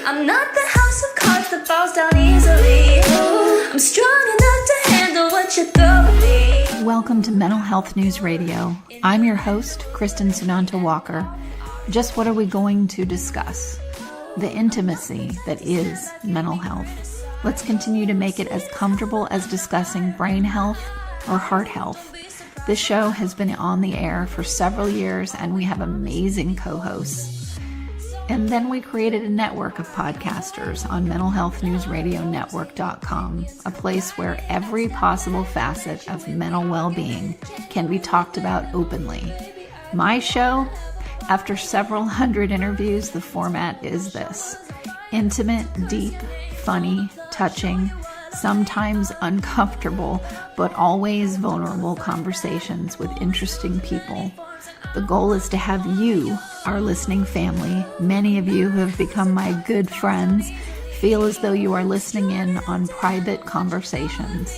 I'm not the house of cards that falls down easily. I'm strong enough to handle what you throw at me. Welcome to Mental Health News Radio. I'm your host, Kristen Sunanta Walker. Just what are we going to discuss? The intimacy that is mental health. Let's continue to make it as comfortable as discussing brain health or heart health. This show has been on the air for several years and we have amazing co-hosts. And then we created a network of podcasters on mentalhealthnewsradionetwork.com, a place where every possible facet of mental well-being can be talked about openly. My show, after several hundred interviews, the format is this: intimate, deep, funny, touching, sometimes uncomfortable, but always vulnerable conversations with interesting people. The goal is to have you, our listening family, many of you who have become my good friends, feel as though you are listening in on private conversations.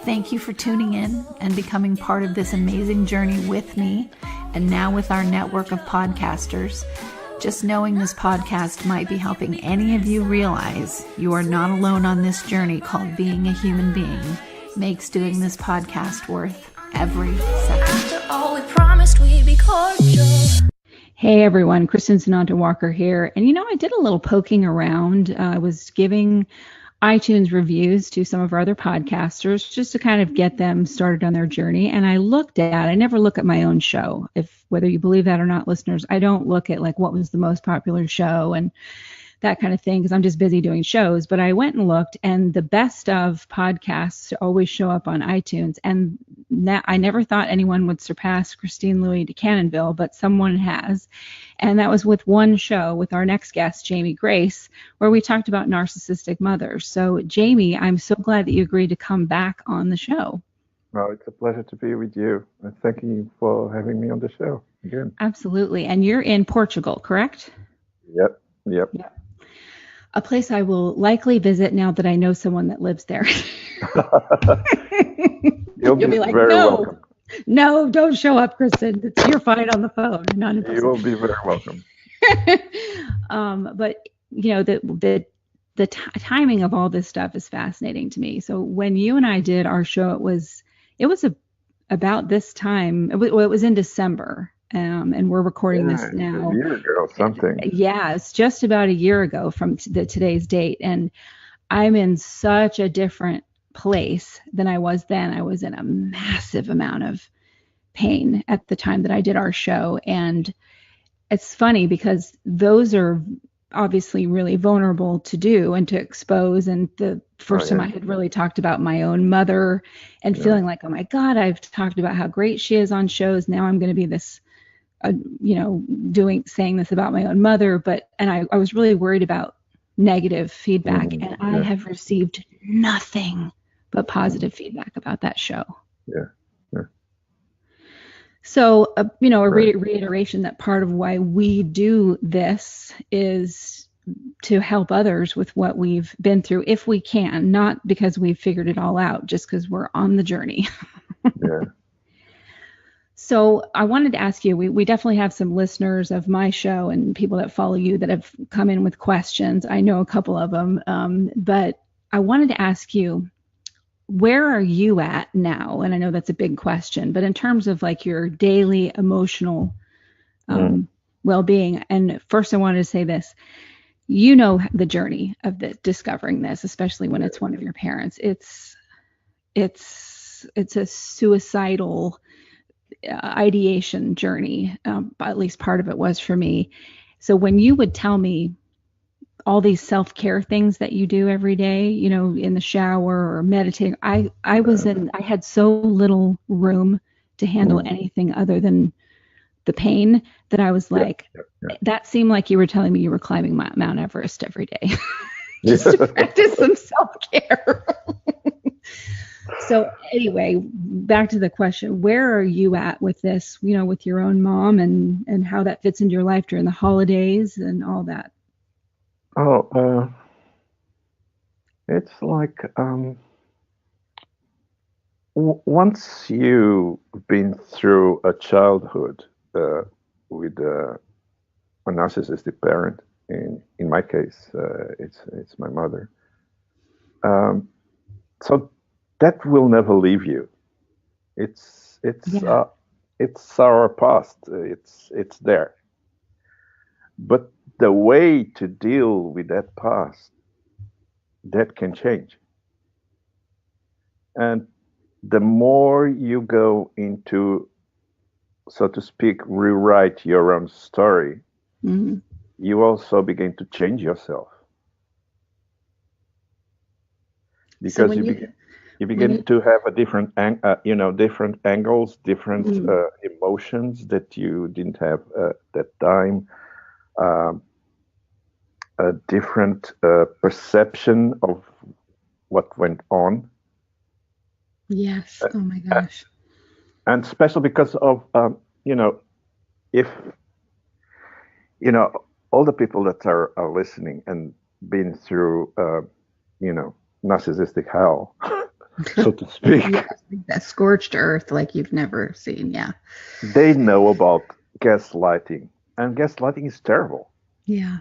Thank you for tuning in and becoming part of this amazing journey with me, and now with our network of podcasters. Just knowing this podcast might be helping any of you realize you are not alone on this journey called being a human being makes doing this podcast worth every second. After all we promised we'd be cordial. Hey everyone, Kristen Sunanta Walker here. And I did a little poking around. I was giving iTunes reviews to some of our other podcasters just to kind of get them started on their journey. And I never look at my own show. Whether you believe that or not, listeners, I don't look at like what was the most popular show and that kind of thing, because I'm just busy doing shows. But I went and looked, and the best of podcasts always show up on iTunes. And I never thought anyone would surpass Christine Louis de Cannonville, but someone has. And that was with one show with our next guest, Jaime Grace, where we talked about narcissistic mothers. So, Jaime, I'm so glad that you agreed to come back on the show. Well, it's a pleasure to be with you. And thank you for having me on the show again. Absolutely. And you're in Portugal, correct? Yep. A place I will likely visit now that I know someone that lives there. You'll be like, very welcome. No, don't show up, Kristen. You're fine on the phone. You will be very welcome. But the timing of all this stuff is fascinating to me. So when you and I did our show, it was about this time. It was in December. And we're recording this now. A year ago, something. Yeah, it's just about a year ago from today's date. And I'm in such a different place than I was then. I was in a massive amount of pain at the time that I did our show. And it's funny because those are obviously really vulnerable to do and to expose. And the first time I had really talked about my own mother and feeling like, oh my God, I've talked about how great she is on shows. Now I'm going to be this saying this about my own mother, and I was really worried about negative feedback, and I have received nothing but positive feedback about that show. Yeah. So, a reiteration that part of why we do this is to help others with what we've been through, if we can, not because we've figured it all out, just because we're on the journey. Yeah. So I wanted to ask you, we definitely have some listeners of my show and people that follow you that have come in with questions. I know a couple of them, but I wanted to ask you, where are you at now? And I know that's a big question, but in terms of like your daily emotional well-being. And first I wanted to say this, the journey of discovering this, especially when it's one of your parents. It's a suicidal ideation journey, at least part of it was for me. So when you would tell me all these self-care things that you do every day, in the shower or meditating, I had so little room to handle anything other than the pain that I was like, that seemed like you were telling me you were climbing Mount Everest every day just to practice some self-care. So anyway, back to the question, where are you at with this, with your own mom and how that fits into your life during the holidays and all that? It's like once you've been through a childhood with a narcissistic parent, In my case, it's my mother. So that will never leave you. It's our past. It's there. But the way to deal with that past, that can change. And the more you go into, so to speak, rewrite your own story, you also begin to change yourself. Because you begin to have a different, different angles, different emotions that you didn't have at that time, a different perception of what went on. Yes. Oh my gosh. And especially because of, if, all the people that are listening and been through, narcissistic hell, so to speak. That scorched earth like you've never seen. Yeah. They know about gaslighting, and gaslighting is terrible. Yeah.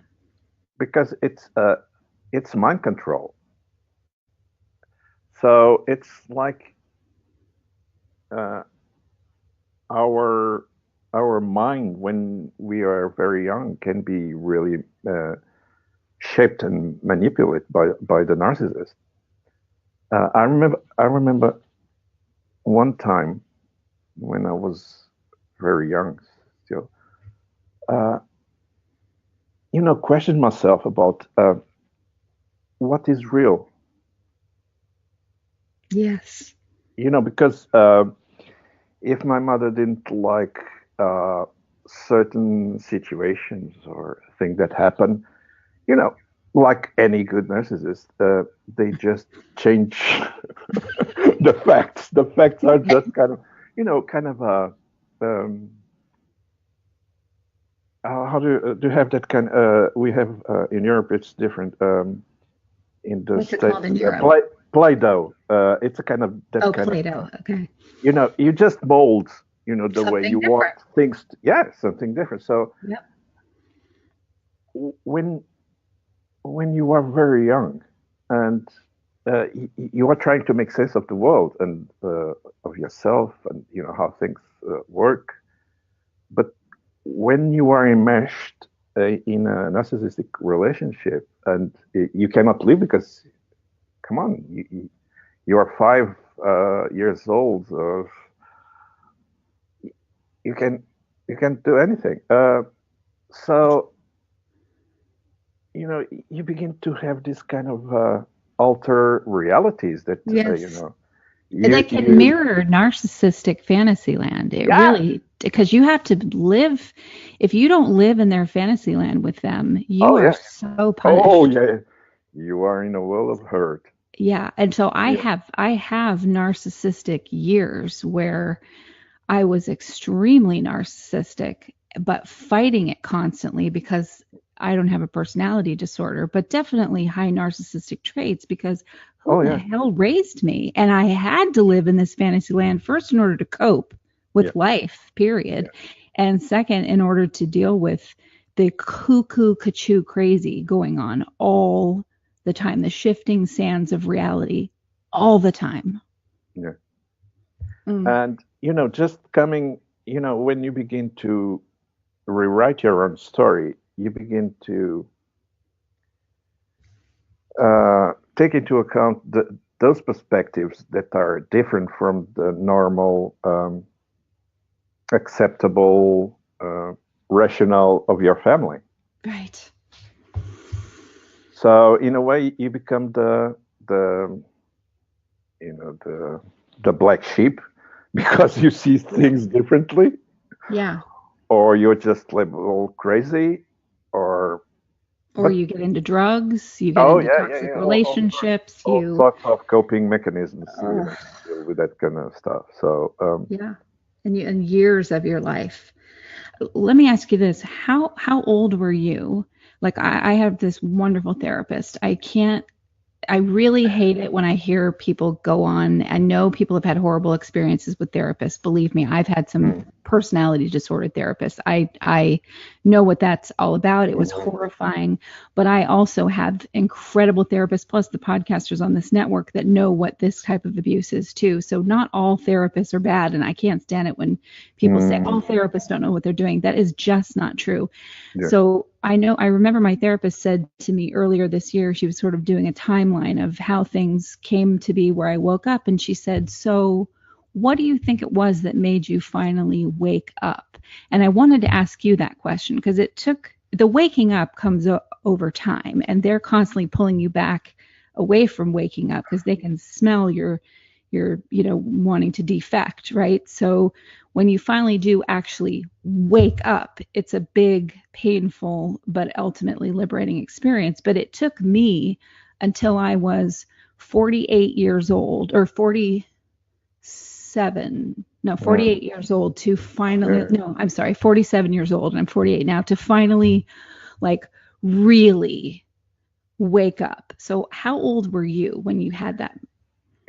Because it's mind control. So it's like our mind when we are very young can be really shaped and manipulated by the narcissist. I remember one time when I was very young still, question myself about what is real. Yes. Because if my mother didn't like certain situations or things that happen, like any good narcissist, they just change the facts. The facts are just kind of how do you have that kind? We have in Europe, it's different. In the What's States, it called in Europe? Play-Doh. It's a kind of that kind Play-Doh. Okay. You just mold, the something way you different. want things. Something different. So when you are very young and you are trying to make sense of the world and of yourself and how things work, but when you are enmeshed in a narcissistic relationship and you cannot live because, come on, you are 5 years old, you can't do anything. So you begin to have this kind of alter realities that that can mirror narcissistic fantasy land. It really, because you have to live. If you don't live in their fantasy land with them, you are so punished. Oh yeah, you are in a world of hurt. Yeah, and so I have narcissistic years where I was extremely narcissistic, but fighting it constantly because I don't have a personality disorder, but definitely high narcissistic traits because who the hell raised me? And I had to live in this fantasy land first in order to cope with life, period. And second, in order to deal with the cuckoo crazy going on all the time, the shifting sands of reality all the time. Yeah. And, just coming, when you begin to rewrite your own story, you begin to take into account those perspectives that are different from the normal, acceptable, rationale of your family. Right. So in a way, you become the black sheep because you see things differently. Yeah. Or you're just labeled crazy, or you get into drugs, you get into toxic relationships, all sorts of coping mechanisms with that kind of stuff. So and years of your life. Let me ask you this: how old were you? Like I have this wonderful therapist. I really hate it when I hear people go on. I know people have had horrible experiences with therapists. Believe me, I've had some personality disorder therapist. I know what that's all about. It was horrifying, but I also have incredible therapists, plus the podcasters on this network that know what this type of abuse is too. So not all therapists are bad, and I can't stand it when people say all therapists don't know what they're doing. That is just not true. Yeah. So I remember my therapist said to me earlier this year, she was sort of doing a timeline of how things came to be where I woke up, and she said, so what do you think it was that made you finally wake up? And I wanted to ask you that question because the waking up comes over time, and they're constantly pulling you back away from waking up because they can smell your wanting to defect, right? So when you finally do actually wake up, it's a big, painful, but ultimately liberating experience. But it took me until I was 48 years old, or 48 years old to finally, 47 years old, and I'm 48 now, to finally like really wake up. So how old were you when you had that?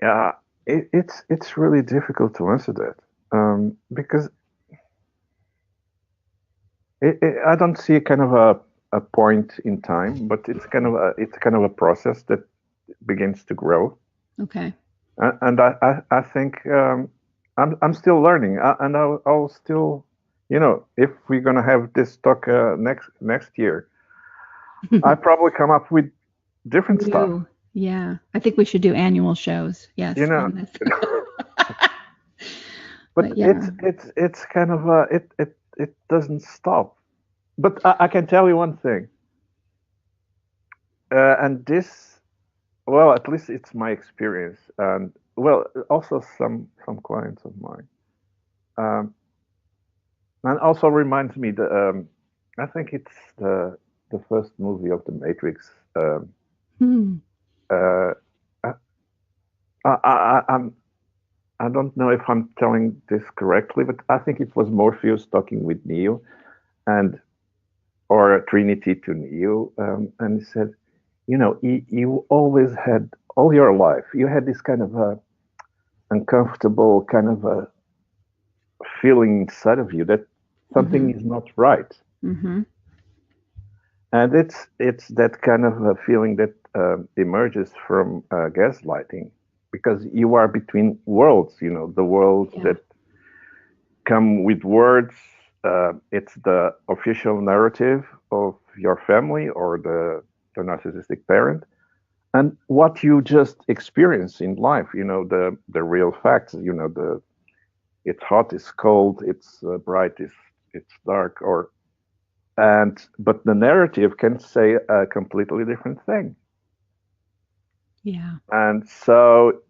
Yeah, it's really difficult to answer that because I don't see kind of a point in time, but it's kind of a process that begins to grow. Okay. And I think I'm still learning, and I'll still, if we're gonna have this talk next year, I probably come up with different stuff. Yeah, I think we should do annual shows. Yes, on this. but yeah. it's kind of it doesn't stop. But I can tell you one thing, and this, well, at least it's my experience, and well, also some clients of mine, and also reminds me that I think it's the first movie of the Matrix. I don't know if I'm telling this correctly, but I think it was Morpheus talking with Neo, or Trinity to Neo, and he said, you always had, all your life, you had this kind of a uncomfortable kind of a feeling inside of you that something is not right. Mm-hmm. And it's that kind of a feeling that emerges from gaslighting, because you are between worlds, the worlds that come with words. It's the official narrative of your family or the narcissistic parent, and what you just experience in life, the real facts, it's hot, it's cold, it's bright, it's dark, but the narrative can say a completely different thing. Yeah. And so,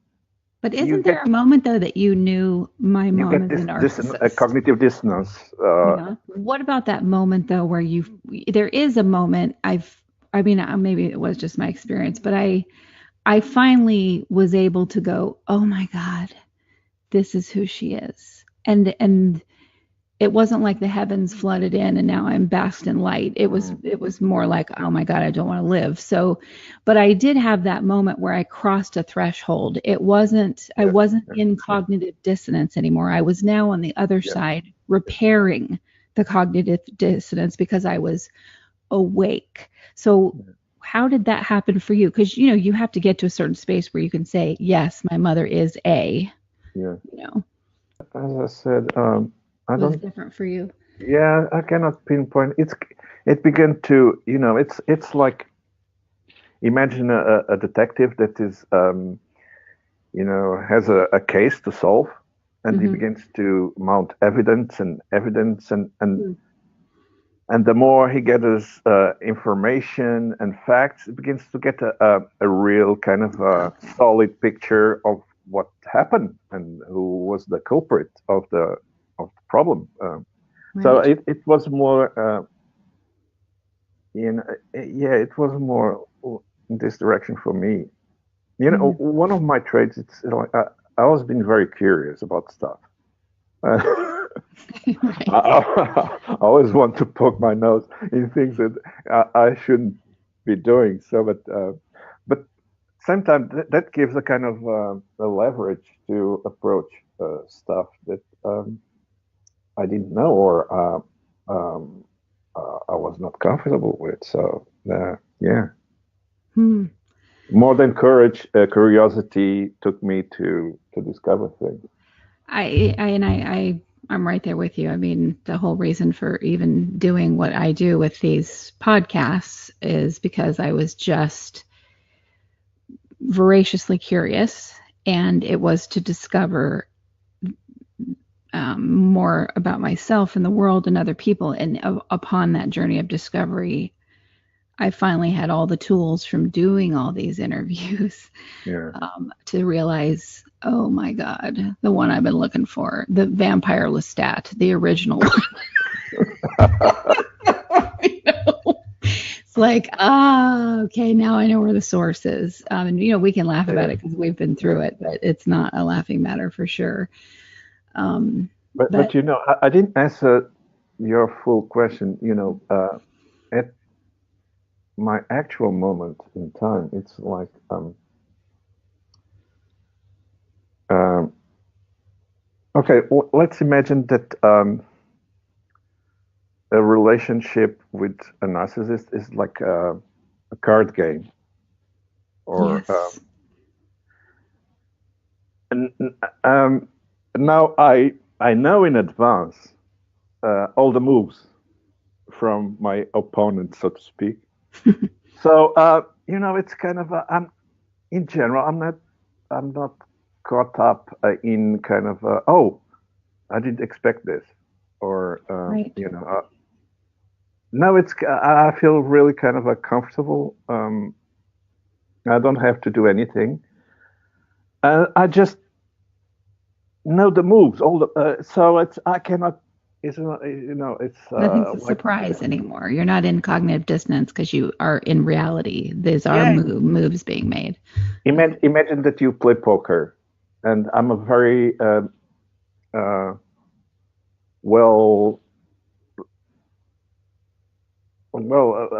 but isn't there a moment though that you knew my mom is a narcissist? A cognitive dissonance. What about that moment though, where there is a moment maybe it was just my experience, but I finally was able to go, oh my God, this is who she is. And it wasn't like the heavens flooded in and now I'm basked in light. It was more like, oh my God, I don't want to live. So, but I did have that moment where I crossed a threshold. I wasn't in cognitive dissonance anymore. I was now on the other side, repairing the cognitive dissonance because I was awake. So how did that happen for you? Because, you have to get to a certain space where you can say, yes, my mother is a, As I said, was different for you? Yeah, I cannot pinpoint. It began to, it's like, imagine a detective that is, has a case to solve, and he begins to mount evidence, and the more he gathers information and facts, he begins to get a real kind of solid picture of what happened and who was the culprit of the problem. Right. So it was more, it was more in this direction for me. One of my traits, it's like I always been very curious about stuff. Right. I always want to poke my nose in things that I shouldn't be doing. So, but sometimes that gives a kind of a leverage to approach stuff that I didn't know or I was not comfortable with. So yeah, more than courage, curiosity took me to discover things. I'm right there with you. I mean, the whole reason for even doing what I do with these podcasts is because I was just voraciously curious, and it was to discover more about myself and the world and other people. And upon that journey of discovery, I finally had all the tools from doing all these interviews to realize, oh my God, the one I've been looking for, the vampire Lestat, the original one. You know? It's like, okay, now I know where the source is. And, we can laugh about it because we've been through it, but it's not a laughing matter for sure. But I didn't answer your full question. At my actual moment in time, it's like okay. Let's imagine that a relationship with a narcissist is like a card game, or yes. Now I know in advance all the moves from my opponent, so to speak. So it's kind of in general, I'm not caught up in kind of I didn't expect this, or right. No, I feel really kind of comfortable. I don't have to do anything. I just know the moves. All the so I cannot. It's Nothing's a surprise anymore. You're not in cognitive dissonance because you are in reality. These are moves being made. Imagine that you play poker, and I'm a very a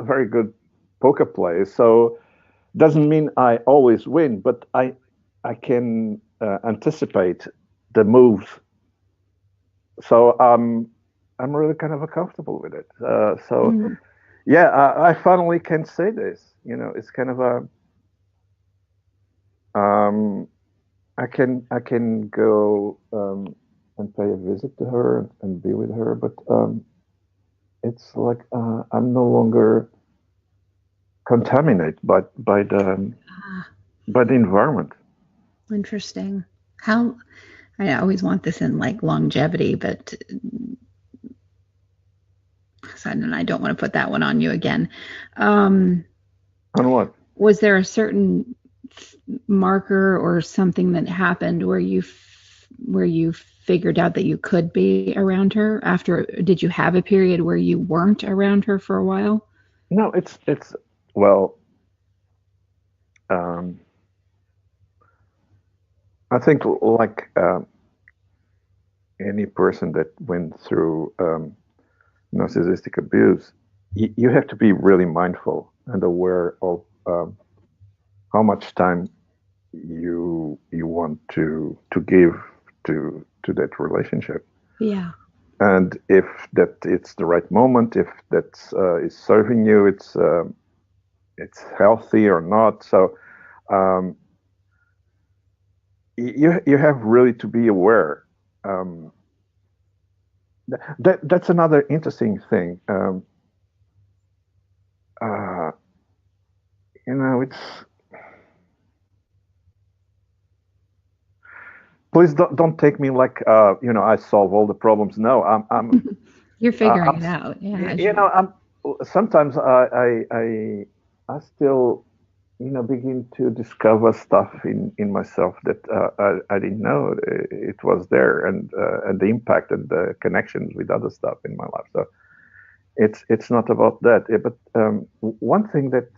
very good poker player. So doesn't mean I always win, but I can anticipate the moves. So I'm really kind of comfortable with it. I finally can say this. It's kind of I can go and pay a visit to her and be with her, but it's like I'm no longer contaminated by the environment. Interesting. How I always want this in like longevity, but and I don't want to put that one on you again. On what? Was there a certain marker or something that happened where you figured out that you could be around her after? Did you have a period where you weren't around her for a while? No, it's I think like any person that went through narcissistic abuse, you have to be really mindful and aware of how much time you want to give to that relationship. Yeah. And if it's the right moment, if that's is serving you, it's healthy or not. So you have really to be aware. That's another interesting thing. It's. Please don't take me like I solve all the problems. No, I'm. You're figuring it out. Yeah. I'm. Sometimes I still begin to discover stuff in myself that I didn't know it was there, and the impact and the connections with other stuff in my life. So it's not about that. But one thing that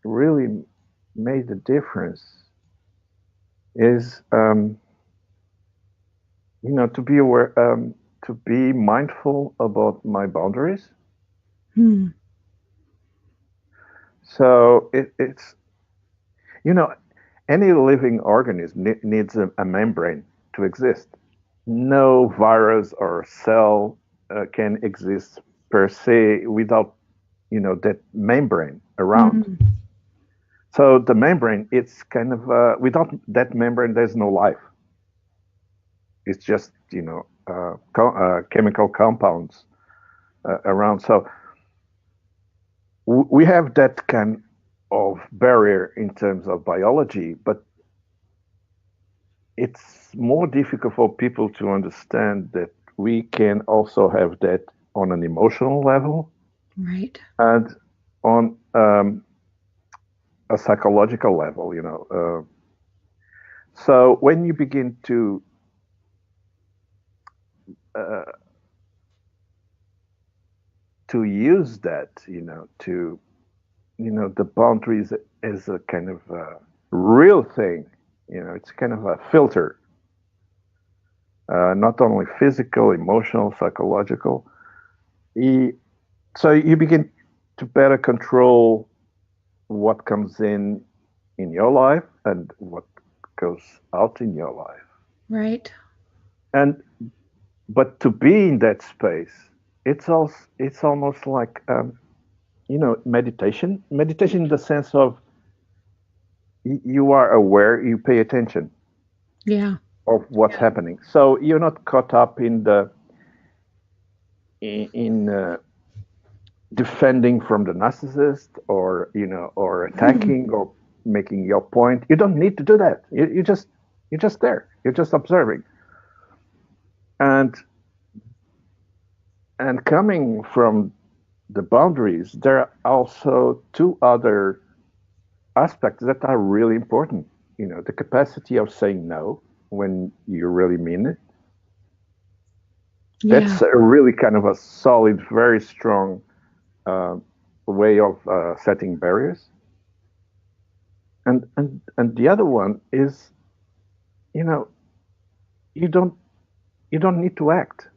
really made a difference is to be aware, to be mindful about my boundaries. So it's any living organism needs a membrane to exist. no virus or cell can exist per se without, that membrane around. Mm. So the membrane, it's kind of without that membrane, there's no life. It's just chemical compounds around. So we have that kind of barrier in terms of biology, but it's more difficult for people to understand that we can also have that on an emotional level, Right. and on a psychological level. So when you begin uh, to use that, the boundaries as a kind of a real thing, it's kind of a filter, not only physical, emotional, psychological. So you begin to better control what comes in your life and what goes out in your life. Right. But to be in that space, it's almost like meditation in the sense of you are aware, you pay attention Yeah. of what's happening, so you're not caught up in defending from the narcissist, or attacking or making your point. You don't need to do that. You're just there, you're just observing. And coming from the boundaries, there are also two other aspects that are really important. The capacity of saying no when you really mean it. Yeah. That's a really kind of a solid, very strong way of setting barriers. And the other one is, you don't need to act.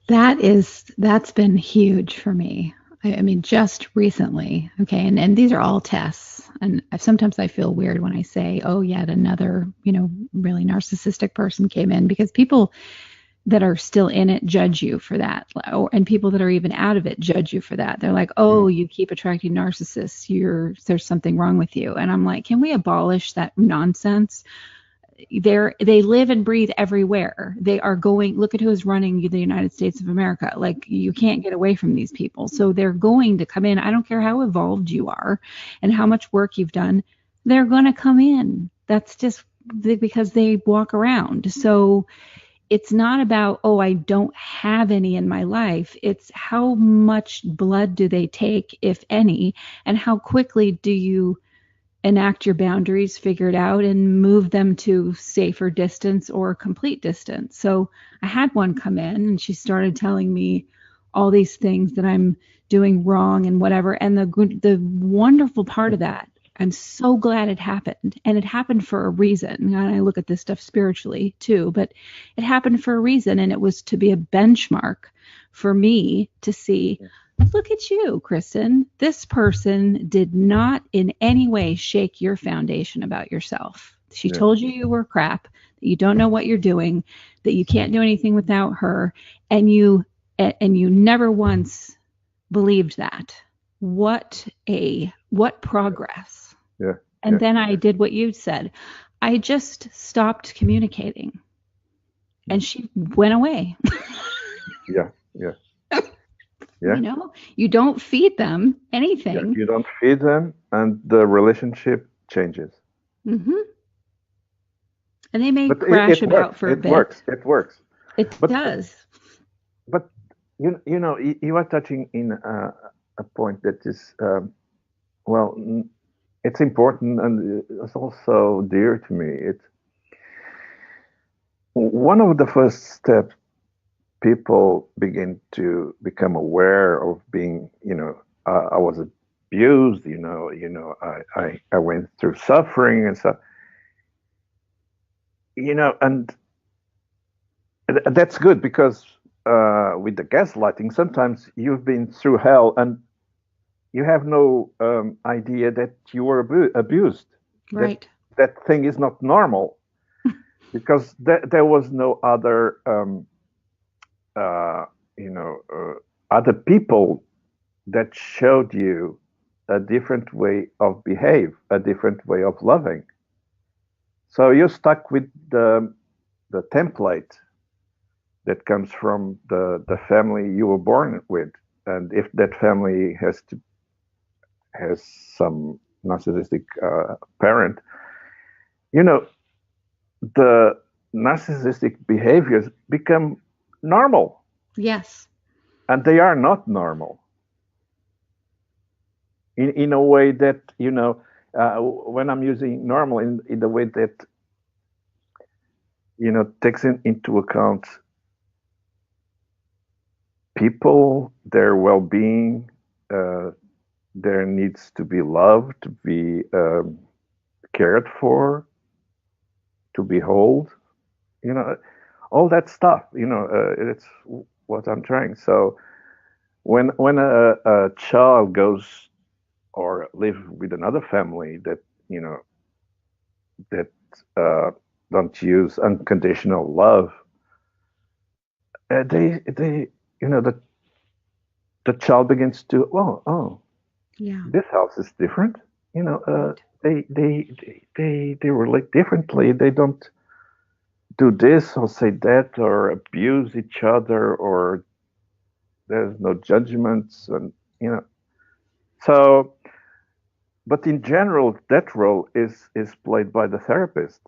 That's been huge for me. I mean, just recently. Okay. And these are all tests. And sometimes I feel weird when I say, oh, yet another, really narcissistic person came in, because people that are still in it judge you for that. And people that are even out of it judge you for that. They're like, oh, you keep attracting narcissists. There's something wrong with you. And I'm like, can we abolish that nonsense? They live and breathe everywhere. They are going, look at who's running the United States of America. Like, you can't get away from these people. So they're going to come in. I don't care how evolved you are and how much work you've done. They're going to come in. That's just because they walk around. So it's not about, oh, I don't have any in my life. It's how much blood do they take, if any, and how quickly do you enact your boundaries, figure it out, and move them to safer distance or complete distance. So I had one come in and she started telling me all these things that I'm doing wrong and whatever. And the wonderful part of that, I'm so glad it happened. And it happened for a reason. And I look at this stuff spiritually too, but it happened for a reason. And it was to be a benchmark for me to see, look at you, Kristen. This person did not in any way shake your foundation about yourself. She told you were crap, that you don't know what you're doing, that you can't do anything without her, and you never once believed that. What progress. Yeah. And then I did what you said. I just stopped communicating. And she went away. Yeah. You don't feed them anything. You don't feed them, and the relationship changes. Mm-hmm. And they may crash about for a bit. It works. It does. But you are touching in a point that is, it's important, and it's also dear to me. It's one of the first steps people begin to become aware of being, I was abused, I went through suffering and stuff, and that's good, because with the gaslighting, sometimes you've been through hell and you have no idea that you were abused. Right. That thing is not normal. because there was no other, uh, you know, other people that showed you a different way of behave, a different way of loving. So you're stuck with the template that comes from the family you were born with, and if that family has some narcissistic parent, you know, the narcissistic behaviors become normal, Yes. and they are not normal in a way that, you know, when I'm using normal in the way that, you know, takes into account people, their well-being, their needs to be loved, to be cared for, to be whole, you know, all that stuff, you know, it's what I'm trying. So when a child goes or live with another family that, you know, that don't use unconditional love, they you know, the child begins to, well, oh, Yeah. this house is different, you know, they relate differently. They don't do this or say that or abuse each other, or there's no judgments, and, you know, so, but in general that role is played by the therapist,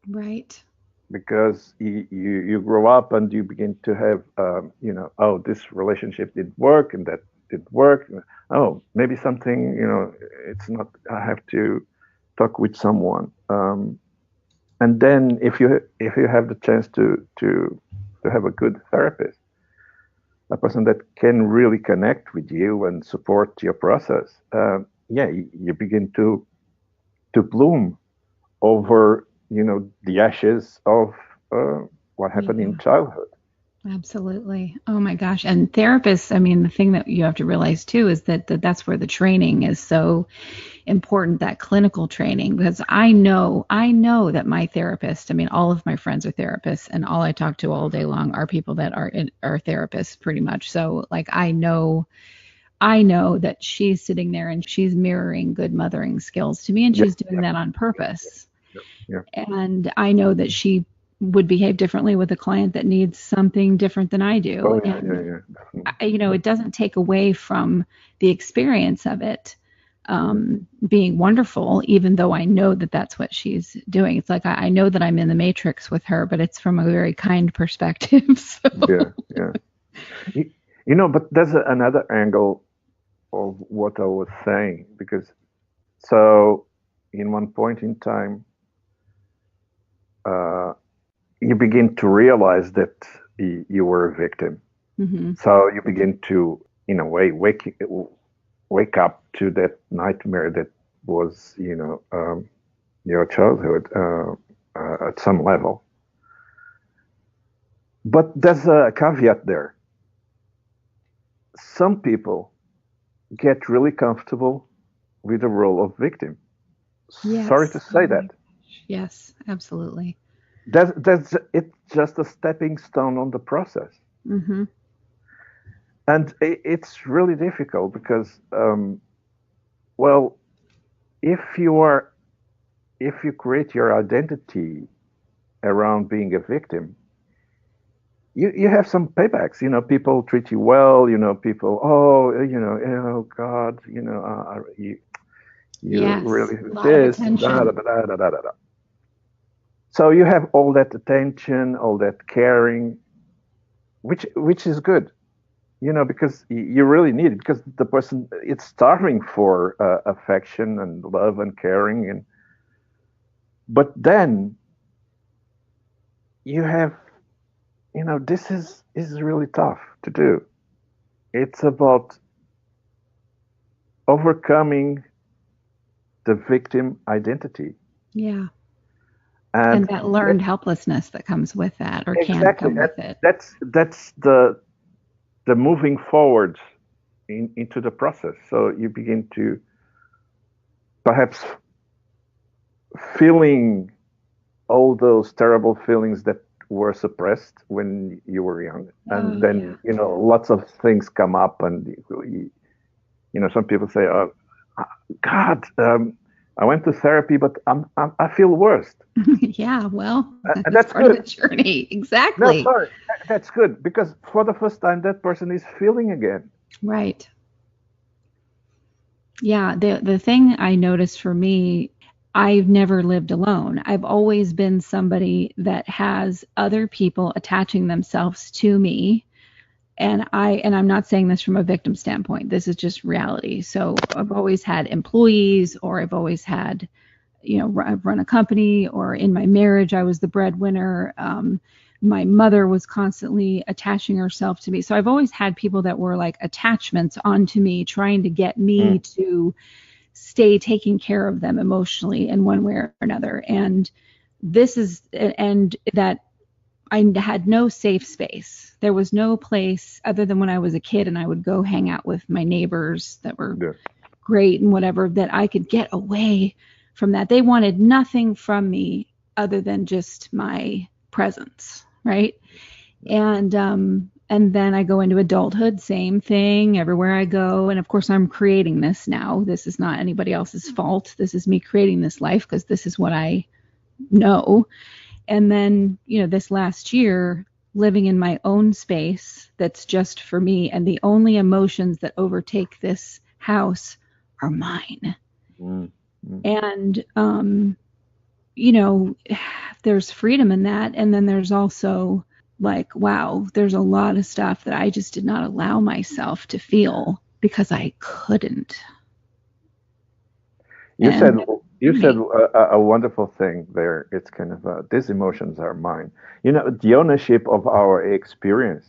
Right. because you grow up and you begin to have, you know, oh, this relationship didn't work and that didn't work. Oh, maybe something, you know, it's not, I have to talk with someone. And then if you have the chance to have a good therapist, a person that can really connect with you and support your process, yeah, you begin to bloom over, you know, the ashes of what happened Yeah. in childhood. Absolutely. Oh my gosh. And therapists, I mean, the thing that you have to realize too is that that's where the training is so important, that clinical training, because I know that my therapist, I mean, all of my friends are therapists, and all I talk to all day long are people that are therapists pretty much. So like I know that she's sitting there and she's mirroring good mothering skills to me, and Yeah, she's doing yeah, that on purpose. yeah, yeah. And I know that she would behave differently with a client that needs something different than I do. Oh yeah, yeah, And, yeah. Definitely. it doesn't take away from the experience of it being wonderful, even though I know that that's what she's doing. It's like I know that I'm in the matrix with her, but it's from a very kind perspective. So, Yeah, yeah. You, you know, but there's another angle of what I was saying, because so in one point in time, uh, you begin to realize that you were a victim. hmm So you begin to, in a way, wake up to that nightmare that was, you know, your childhood, at some level. But there's a caveat there. Some people get really comfortable with the role of victim. Sorry to yes, say that. yes, absolutely. That's it's just a stepping stone on the process, hmm and it's really difficult because, well, if you are if you create your identity around being a victim, you have some paybacks. You know, people treat you well. You know, people, oh, you know, oh God, you know, you Yes, really a lot of this, da, da, attention. da, da, da, da, da. So you have all that attention, all that caring, which is good, you know, because you really need it, because the person, it's starving for affection and love and caring, and but then you have, you know, this is really tough to do. It's about overcoming the victim identity, Yeah. And and that learned helplessness that comes with that or can exactly, come with it. that's the moving forward into the process. So you begin to perhaps feeling all those terrible feelings that were suppressed when you were young, and then lots of things come up, and some people say, "Oh, God, I went to therapy, but I feel worse." Yeah, well, And that's that's part of good. the journey. No, Exactly. sorry, that's good, because for the first time, that person is feeling again. Right. Yeah, the thing I noticed for me, I've never lived alone. I've always been somebody that has other people attaching themselves to me. And I'm not saying this from a victim standpoint. This is just reality. So I've always had employees, or I've always had, I've run a company, or in my marriage, I was the breadwinner. My mother was constantly attaching herself to me. So I've always had people that were like attachments onto me, trying to get me to stay taking care of them emotionally in one way or another. And that I had no safe space. There was no place other than when I was a kid and I would go hang out with my neighbors that were great and whatever, that I could get away from that. They wanted nothing from me other than just my presence, right? And then I go into adulthood, same thing everywhere I go. And of course, I'm creating this now. This is not anybody else's fault. This is me creating this life because this is what I know. And then, this last year, living in my own space that's just for me, and the only emotions that overtake this house are mine. And, there's freedom in that. And then there's also like, wow, there's a lot of stuff that I just did not allow myself to feel because I couldn't. You said a wonderful thing there. It's kind of these emotions are mine. The ownership of our experience,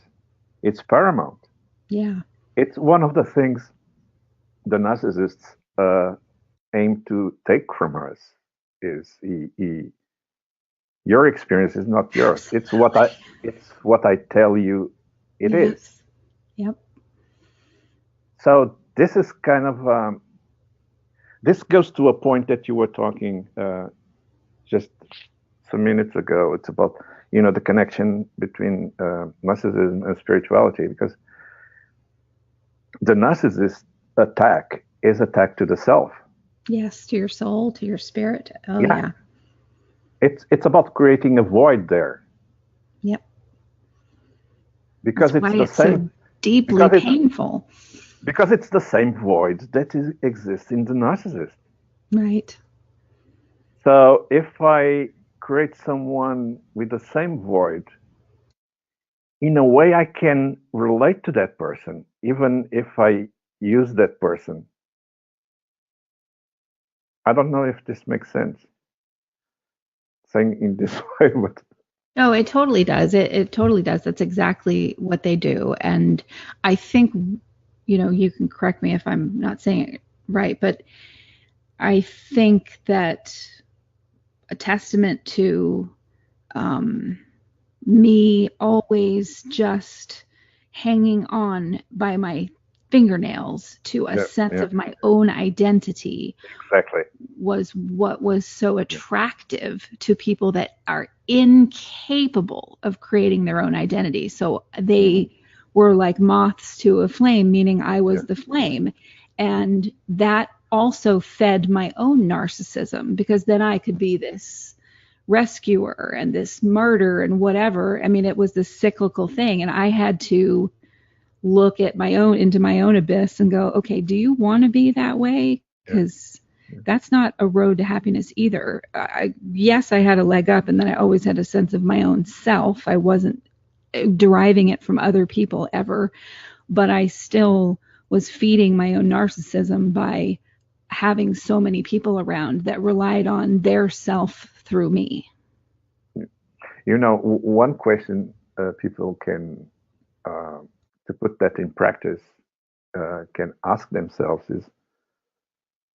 it's paramount. Yeah. It's one of the things the narcissists aim to take from us. Is your experience is not yours. It's what I tell you it is. Yep. So this is kind of this goes to a point that you were talking just some minutes ago. It's about the connection between narcissism and spirituality, because the narcissist attack is attack to the self. Yes, to your soul, to your spirit. Oh yeah. It's about creating a void there. Yep. Because it's the same. So deeply painful. Because it's the same void that exists in the narcissist. Right. So if I create someone with the same void, in a way I can relate to that person, even if I use that person. I don't know if this makes sense, saying in this way, but no, it totally does. It totally does. That's exactly what they do. And I think, you can correct me if I'm not saying it right, but I think that a testament to me always just hanging on by my fingernails to a sense of my own identity was what was so attractive to people that are incapable of creating their own identity. So they were like moths to a flame, meaning I was the flame. And that also fed my own narcissism, because then I could be this rescuer and this martyr and whatever. I mean, it was this cyclical thing, and I had to look at into my own abyss and go, okay, do you want to be that way? Because that's not a road to happiness either. Yes, I had a leg up, and then I always had a sense of my own self. I wasn't deriving it from other people ever, but I still was feeding my own narcissism by having so many people around that relied on their self through me. One question people can, to put that in practice, can ask themselves is,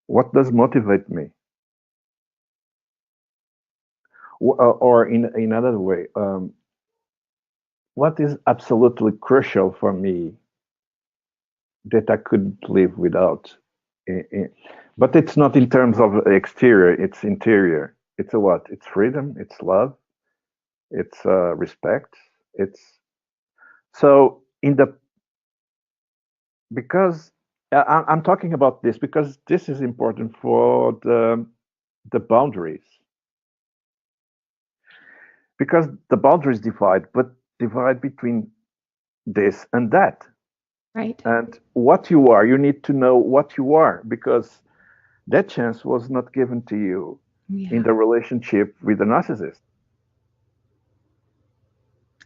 what does motivate me? Or in another way, what is absolutely crucial for me that I couldn't live without? But it's not in terms of exterior, it's interior. It's a what? It's freedom. It's love. It's respect. It's so in the because I'm talking about this because this is important for the boundaries, because the boundaries divide, but divide between this and that. Right. And what you are, you need to know what you are, because that chance was not given to you in the relationship with the narcissist.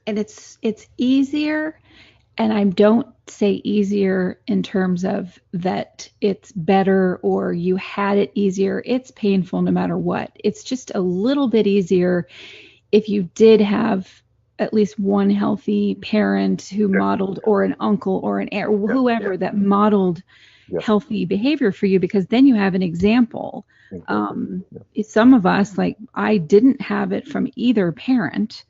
And it's easier, and I don't say easier in terms of that it's better or you had it easier. It's painful no matter what. It's just a little bit easier if you did have at least one healthy parent who modeled, or an uncle or an aunt, or whoever that modeled healthy behavior for you, because then you have an example. Some of us, like I didn't have it from either parent.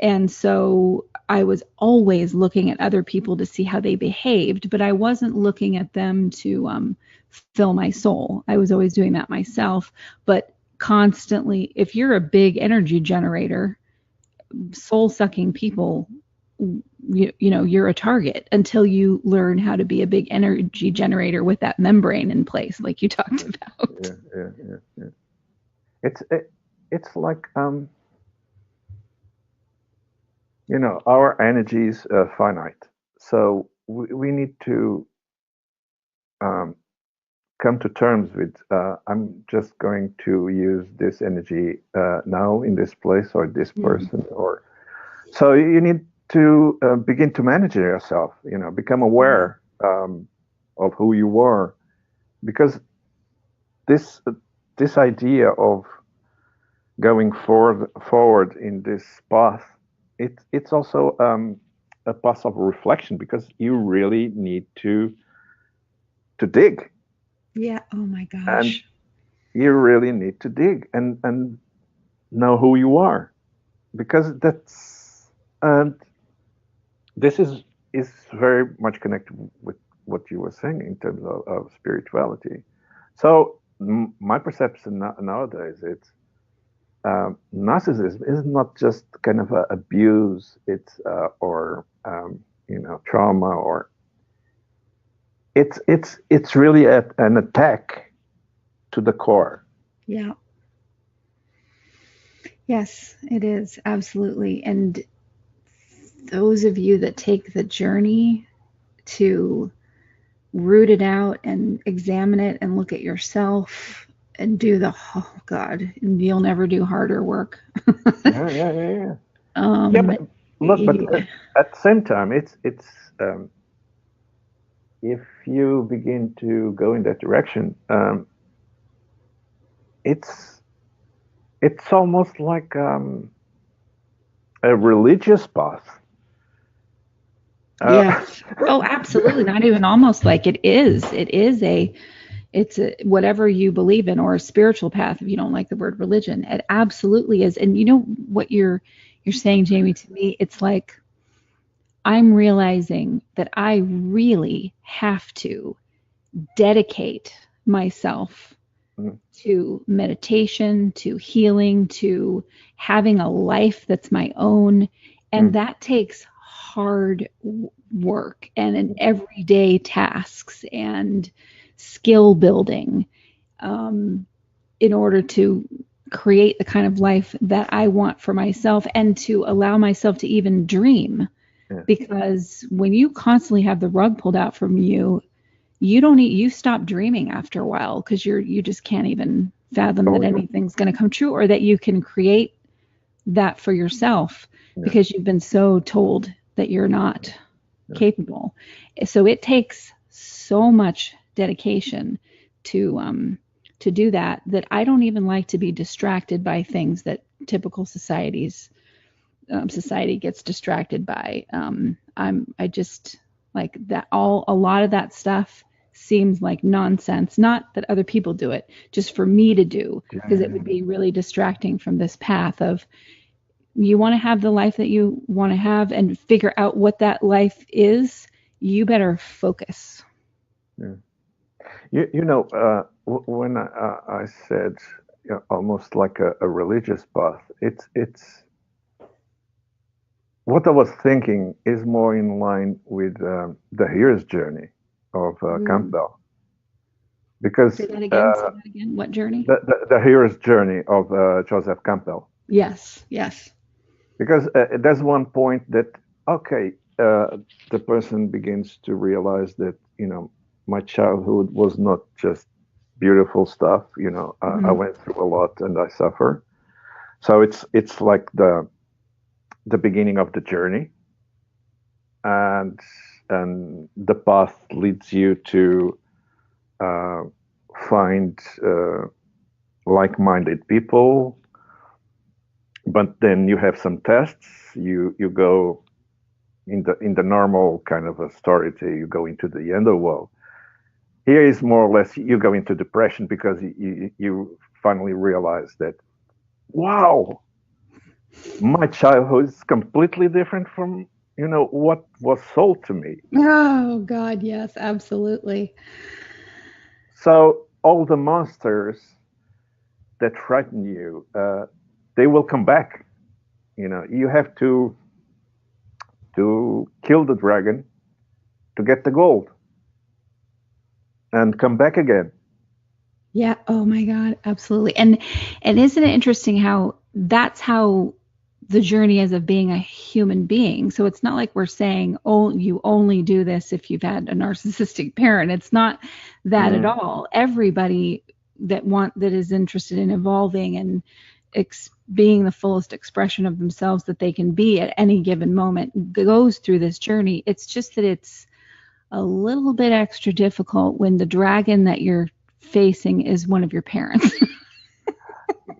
And so I was always looking at other people to see how they behaved, but I wasn't looking at them to fill my soul. I was always doing that myself. But constantly, if you're a big energy generator, soul-sucking people, you're a target until you learn how to be a big energy generator with that membrane in place, like you talked about. Yeah. It's like our energy is finite, so we need to come to terms with I'm just going to use this energy now in this place or this person, or so you need to begin to manage yourself, become aware of who you are, because this idea of going forward in this path, it's also a path of reflection, because you really need to dig. Yeah. Oh my gosh. And you really need to dig and know who you are, because this is very much connected with what you were saying in terms of spirituality. So my perception nowadays, it's narcissism is not just kind of abuse, it's or trauma, or it's really an attack to the core. Yeah. Yes, it is, absolutely. And those of you that take the journey to root it out and examine it and look at yourself and do oh God, and you'll never do harder work. Yeah. But look, but at the same time, it's if you begin to go in that direction, it's almost like a religious path. Yes. Oh, absolutely. Not even almost like it is. It's a whatever you believe in, or a spiritual path, if you don't like the word religion. It absolutely is. And you know what you're saying, Jamie, to me, it's like I'm realizing that I really have to dedicate myself to meditation, to healing, to having a life that's my own. And that takes hard work and an everyday tasks and skill building in order to create the kind of life that I want for myself, and to allow myself to even dream. Because when you constantly have the rug pulled out from you, you stop dreaming after a while, because you just can't even fathom that anything's going to come true, or that you can create that for yourself, because you've been so told that you're not capable. So it takes so much dedication to do that I don't even like to be distracted by things that typical society gets distracted by. I just like that a lot of that stuff seems like nonsense. Not that other people do it, just for me to do, because it would be really distracting from this path of, you want to have the life that you want to have and figure out what that life is, you better focus. When I said, almost like a religious path. It's what I was thinking is more in line with the hero's journey of Campbell, because Say that again. Say that again. What journey? the hero's journey of Joseph Campbell. Yes. Yes. Because there's one point that, okay, the person begins to realize that, my childhood was not just beautiful stuff. I went through a lot and I suffer. So it's like the beginning of the journey, and the path leads you to find like-minded people. But then you have some tests. You go in the normal kind of a story. You go into the underworld. Here is more or less you go into depression because you finally realize that, wow, my childhood is completely different from what was sold to me. Oh God, yes, absolutely. So all the monsters that frighten you, they will come back. You have to kill the dragon to get the gold and come back again. Yeah. Oh my God, absolutely. And isn't it interesting how that's how the journey is of being a human being? So it's not like we're saying, oh, you only do this if you've had a narcissistic parent. It's not that at all. Everybody that is interested in evolving and being the fullest expression of themselves that they can be at any given moment goes through this journey. It's just that it's a little bit extra difficult when the dragon that you're facing is one of your parents.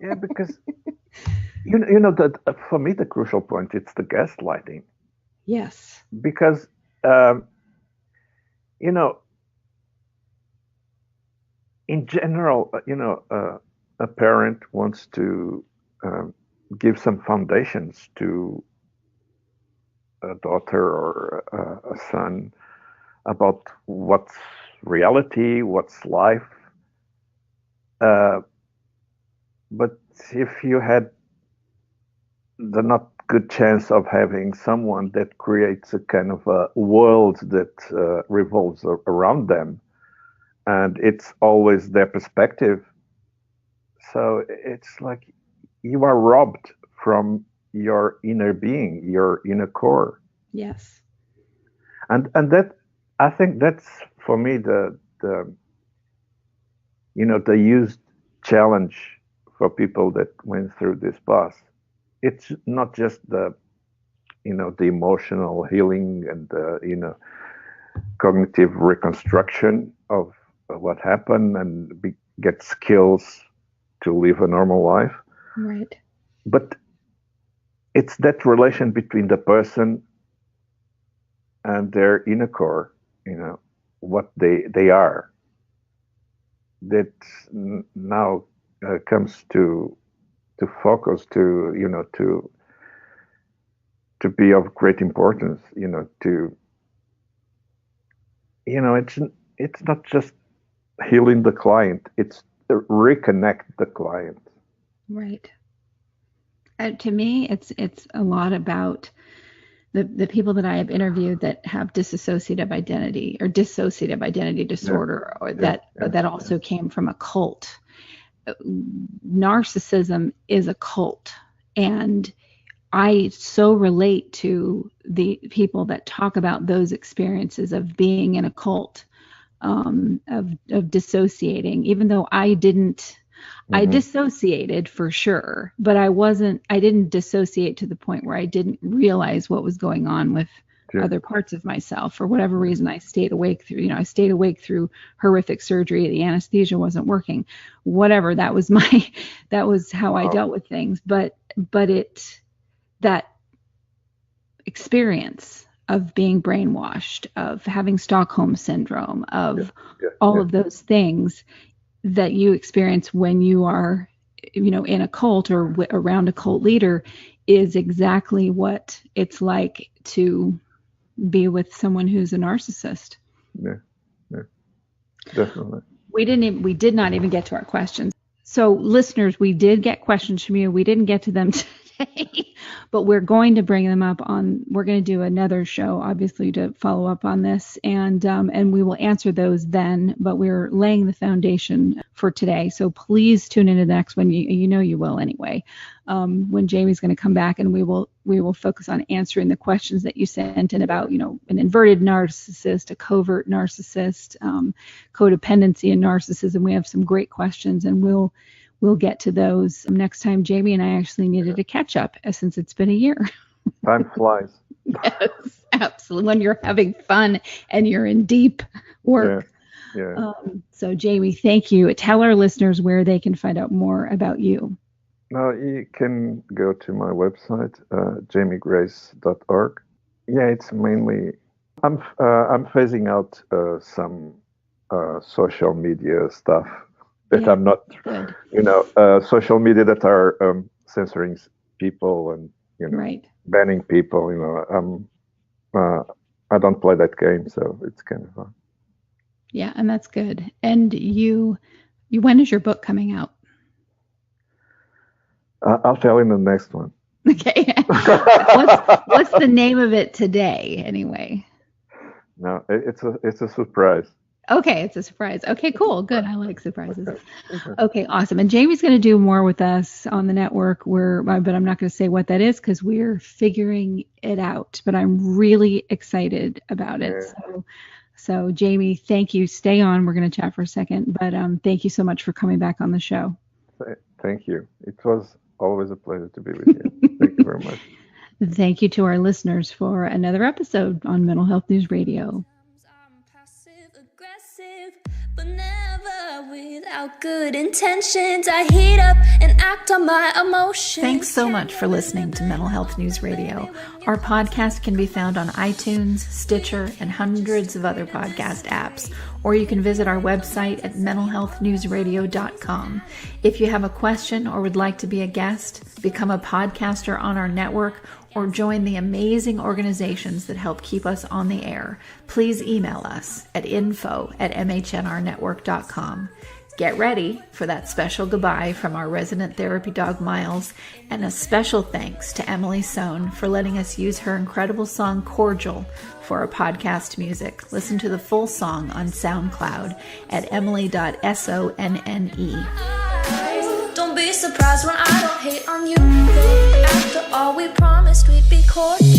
Yeah, because that for me the crucial point, it's the gaslighting. Yes. Because in general, a parent wants to give some foundations to a daughter or a son about what's reality, what's life. But if you had the not good chance of having someone that creates a kind of a world that revolves around them, and it's always their perspective, so it's like you are robbed from your inner being, your inner core. Yes. And that, I think that's for me the used challenge for people that went through this path. It's not just the emotional healing and the cognitive reconstruction of what happened and get skills to live a normal life. Right. But it's that relation between the person and their inner core, what they are, that now comes to focus, to be of great importance, it's not just healing the client, it's to reconnect the client. Right. To me, it's a lot about the people that I have interviewed that have dissociative identity or dissociative identity disorder, or that also came from a cult. Narcissism is a cult, and I so relate to the people that talk about those experiences of being in a cult, of dissociating, even though I didn't. I dissociated for sure, but I didn't dissociate to the point where I didn't realize what was going on with other parts of myself. For whatever reason, I stayed awake through horrific surgery. The anesthesia wasn't working, whatever. That was how I dealt with things. But that experience of being brainwashed, of having Stockholm syndrome, of all of those things that you experience when you are, in a cult or around a cult leader, is exactly what it's like to be with someone who's a narcissist. Yeah, definitely. We did not even get to our questions. So listeners, we did get questions from you. We didn't get to them today, but we're going to bring them up we're going to do another show, obviously, to follow up on this, and we will answer those then, but we're laying the foundation for today. So please tune into the next one. You know you will anyway, when Jamie's going to come back, and we will focus on answering the questions that you sent in about, an inverted narcissist, a covert narcissist, codependency and narcissism. We have some great questions, and we'll get to those next time. Jamie and I actually needed to catch up since it's been a year. Time flies. Yes, absolutely. When you're having fun and you're in deep work. Yeah. So Jamie, thank you. Tell our listeners where they can find out more about you. Now you can go to my website, jaimegrace.org. Yeah, it's mainly, I'm phasing out some social media stuff that I'm not, social media that are censoring people and, right. banning people, I don't play that game, so it's kind of fun. Yeah, and that's good. And you when is your book coming out? I'll tell you in the next one. Okay. What's the name of it today, anyway? No, it's a surprise. Okay, it's a surprise. Okay, cool. Good. I like surprises. Okay, awesome. And Jamie's going to do more with us on the network, but I'm not going to say what that is because we're figuring it out. But I'm really excited about it. Yeah. So Jamie, thank you. Stay on. We're going to chat for a second. But thank you so much for coming back on the show. Thank you. It was always a pleasure to be with you. Thank you very much. Thank you to our listeners for another episode on Mental Health News Radio. But never without good intentions. I heat up and act on my emotions. Thanks so much for listening to Mental Health News Radio. Our podcast can be found on iTunes, Stitcher, and hundreds of other podcast apps, or you can visit our website at mentalhealthnewsradio.com. If you have a question or would like to be a guest, become a podcaster on our network, or join the amazing organizations that help keep us on the air, please email us at info@mhnrnetwork.com. Get ready for that special goodbye from our resident therapy dog, Miles, and a special thanks to Emily Sohn for letting us use her incredible song, Cordial, for our podcast music. Listen to the full song on SoundCloud at emily.sonne. Don't be surprised when I don't hate on you. After all, we promised we'd be cordial.